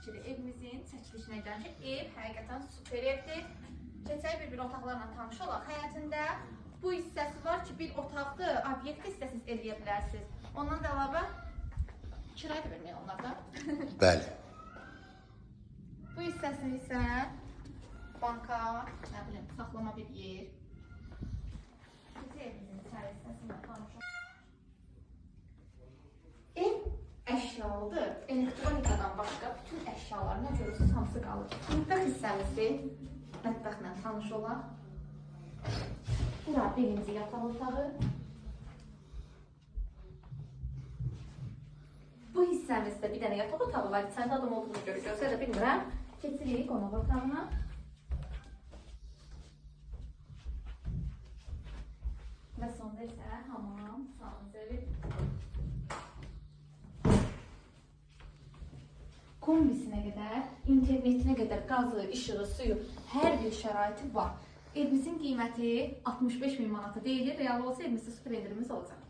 fikri evimizin çəkilişinə gələn ki, ev həqiqətən super evdir. Keçək bir otaqlarla tanış olaq. Həyətində bu hissəsi var ki, bir otaqdır, obyekt hissəsiz eləyə bilərsiniz. Ondan da əlavə kirayə də vermək onlarda. Bəli. Bu hissəsini isə banka, nə bilim, saxlama bir yer. Keçək evimizin içəri hissəsindən tanış olaq. Ev əşyalıdır. Elektronikadan başqa bütün əşyalar nə görürsünüz, hamısı qalır. Mətbəx hissəmizi mətbəxlə tanış olaq. Bura birinci yataq otağı. Bu hissəmizdə bir dənə yataq otağı var. İçəridə adam olduğunu görəcəksiniz, ya da bilmirəm. Keçirik qonaq otağına. Və sonda isə hamam, sanitari. Kombisinə qədər, internetinə qədər qazı, işığı, suyu, hər bir şəraiti var. Evimizin qiyməti 65.000 manata deyilir. Real olsa evimizdə super endirimiz olacaq.